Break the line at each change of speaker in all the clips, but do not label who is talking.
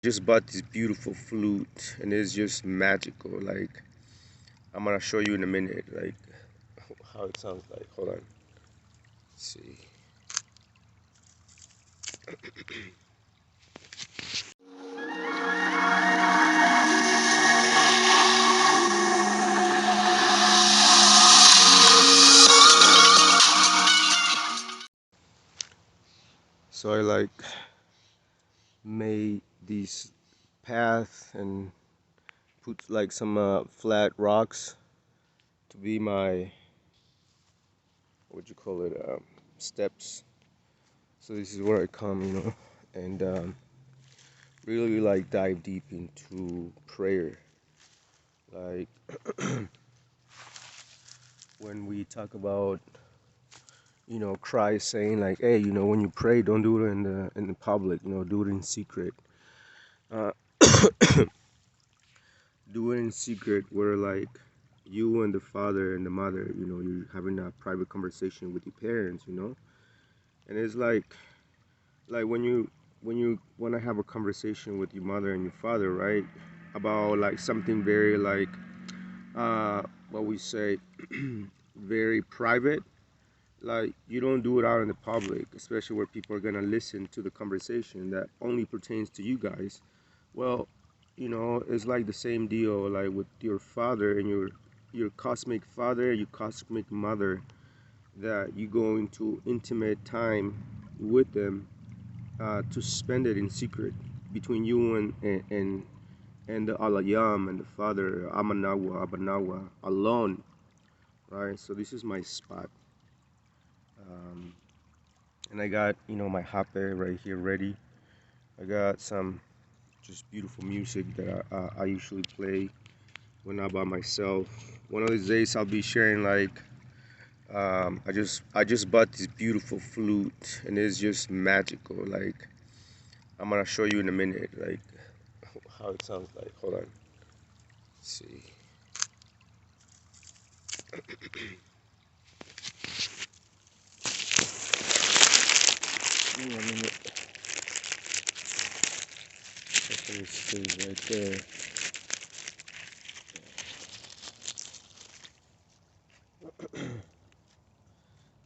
Just bought this beautiful flute and it's just magical. Like, I'm gonna show you in a minute, like how it sounds like. Hold on. Let's see. So I like made these path and put like some flat rocks to be my, what you call it, steps. So this is where I come, and really like dive deep into prayer. Like when we talk about, Christ saying like, hey, when you pray, don't do it in the public, do it in secret. Uh, do it in secret where like you and the father and the mother, you're having a private conversation with your parents, and it's like when you want to have a conversation with your mother and your father, right, about like something very like uh what we say very private. Like, you don't do it out in the public, especially where people are gonna listen to the conversation that only pertains to you guys. Well, it's like the same deal like with your father and your cosmic father, your cosmic mother, that you go into intimate time with them, to spend it in secret between you and the Alayam and the father, Amanawa, Abanawa, alone, right? So this is my spot. Um, and I got, my hape right here ready. I got some just beautiful music that I usually play when I'm by myself. One of these days I'll be sharing like, I just bought this beautiful flute and it's just magical. Like, I'm gonna show you in a minute, like how it sounds like. Hold on. Let's see. Give me a minute. Let me see right there.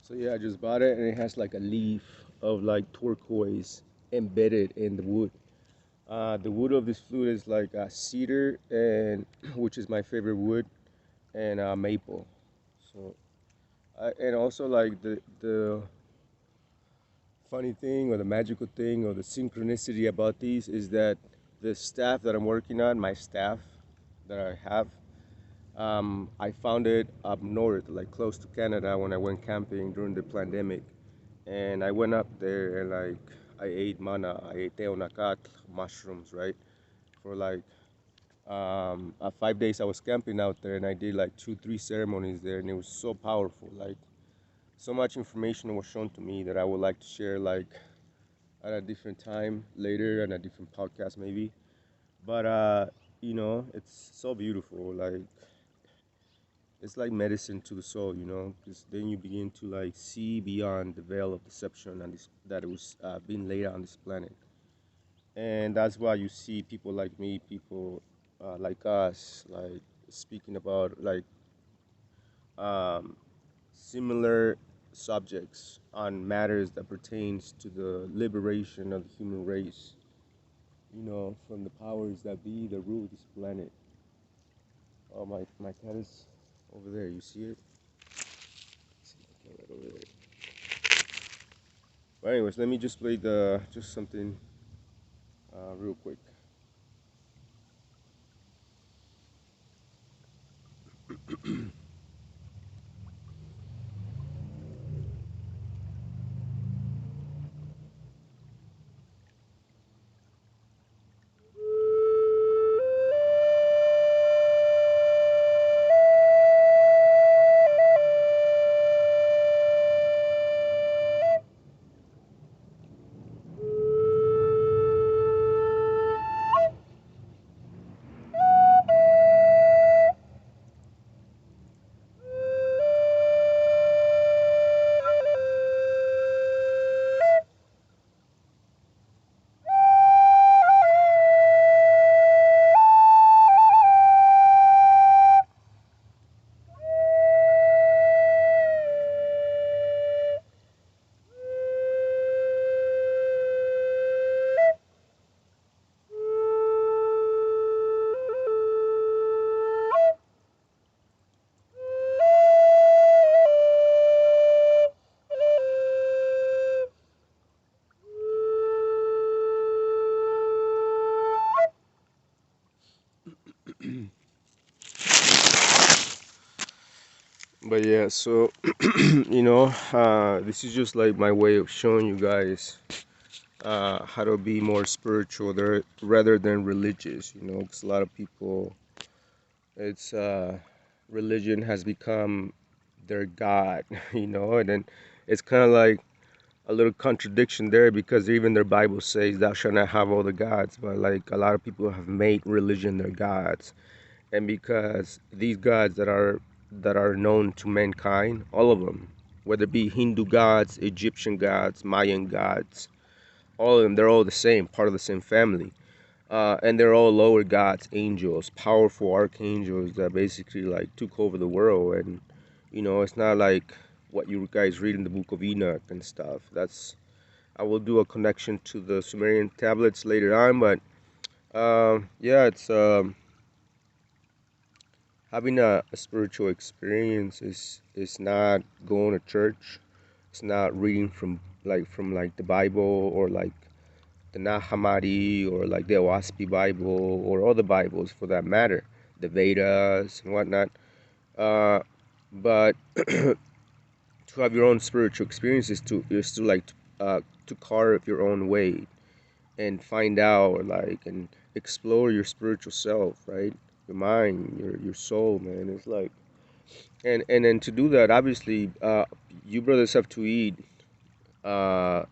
So yeah, I just bought it and it has like a leaf of like turquoise embedded in the wood. The wood of this flute is like cedar, and which is my favorite wood, and maple. So, and also like the funny thing or the magical thing or the synchronicity about these is that the staff that I'm working on, my staff that I have, I found it up north, like close to Canada, when I went camping during the pandemic, and I went up there and like I ate mana, I ate teonacat mushrooms, right, for like 5 days I was camping out there, and I did like 2, 3 ceremonies there, and it was so powerful. Like, so much information was shown to me that I would like to share, like at a different time later and a different podcast maybe. But it's so beautiful. Like, it's like medicine to the soul, because then you begin to like see beyond the veil of deception and this that it was being laid out on this planet. And that's why you see people like me, people like us, like speaking about like um, similar subjects on matters that pertains to the liberation of the human race, from the powers that be that rule this planet. Oh, my cat is over there. You see it? See my cat right over there. But anyways, let me just play the just something real quick. But yeah, so this is just like my way of showing you guys how to be more spiritual there rather than religious. Because a lot of people, it's religion has become their god, and then it's kind of like a little contradiction there because even their Bible says thou shalt not have all the gods, but like a lot of people have made religion their gods, and because these gods that are known to mankind, all of them, whether it be Hindu gods, Egyptian gods, Mayan gods, all of them, they're all the same, part of the same family. And they're all lower gods, angels, powerful archangels that basically like took over the world. And it's not like what you guys read in the book of Enoch and stuff. I will do a connection to the Sumerian tablets later on, but yeah, it's having a spiritual experience is not going to church. It's not reading from the Bible or like the Nag Hammadi or like the Waspi Bible or other Bibles for that matter, the Vedas and whatnot. Uh, but to have your own spiritual experiences is to like to carve your own way and find out like and explore your spiritual self, right? Your mind, your soul, man. It's like and then to do that, obviously, you brothers have to eat uh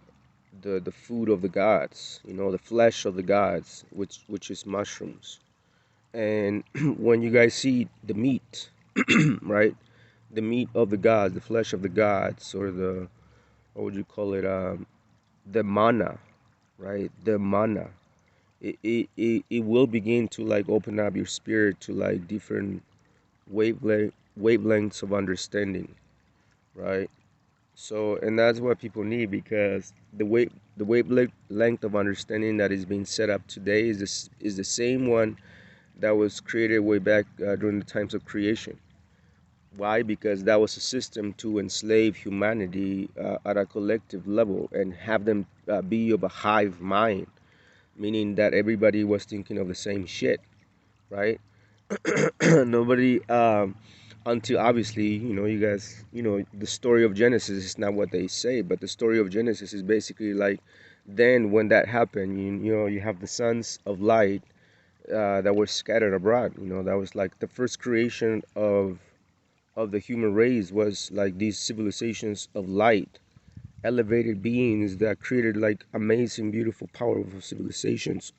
the food of the gods, the flesh of the gods, which is mushrooms. And when you guys eat the meat, right? The meat of the gods, the flesh of the gods, or the what would you call it? The mana, right? The mana. It will begin to like open up your spirit to like different wavelengths of understanding, right? So, and that's what people need because the wavelength of understanding that is being set up today is the same one that was created way back during the times of creation. Why? Because that was a system to enslave humanity at a collective level and have them be of a hive mind, meaning that everybody was thinking of the same shit, right? Nobody, until obviously, you guys, the story of Genesis is not what they say, but the story of Genesis is basically like, then when that happened, you have the sons of light that were scattered abroad. That was like the first creation of the human race was like these civilizations of light, elevated beings that created like amazing, beautiful, powerful civilizations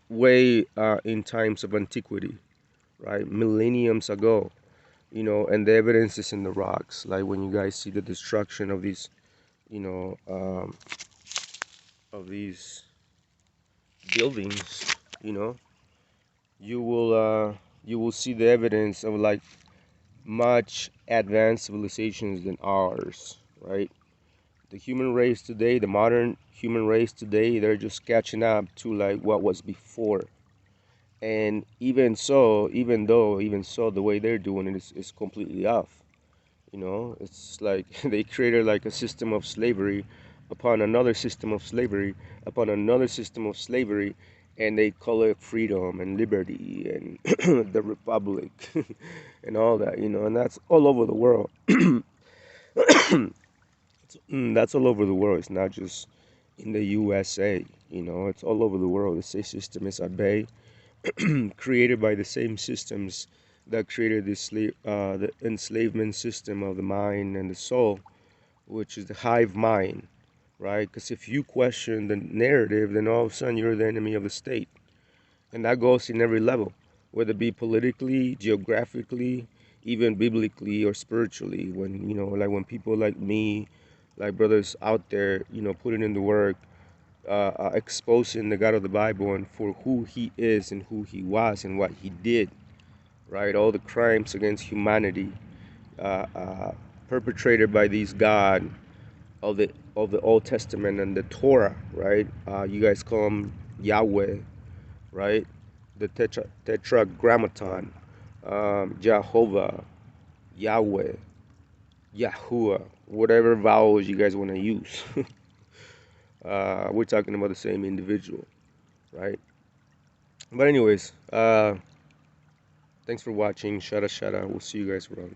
way in times of antiquity, right? Millenniums ago, and the evidence is in the rocks. Like when you guys see the destruction of these, you know, um, of these buildings, you know, you will you will see the evidence of like much advanced civilizations than ours, right? The human race today, the modern human race today, they're just catching up to like what was before. And even so, the way they're doing it is completely off. It's like they created like a system of slavery upon another system of slavery upon another system of slavery, and they call it freedom and liberty and the republic and all that, and that's all over the world. That's all over the world. It's not just in the USA, it's all over the world. The same system is at bay, created by the same systems that created the enslavement system of the mind and the soul, which is the hive mind, right? Because if you question the narrative, then all of a sudden you're the enemy of the state. And that goes in every level, whether it be politically, geographically, even biblically or spiritually. When, like when people like me, like brothers out there, putting in the work, exposing the God of the Bible and for who he is and who he was and what he did, right? All the crimes against humanity uh, uh, perpetrated by these God of the Old Testament and the Torah, right? You guys call him Yahweh, right? The Tetragrammaton, Jehovah, Yahweh, Yahuwah, whatever vowels you guys want to use. We're talking about the same individual, right? But anyways, Thanks for watching. Shada shada. We'll see you guys around.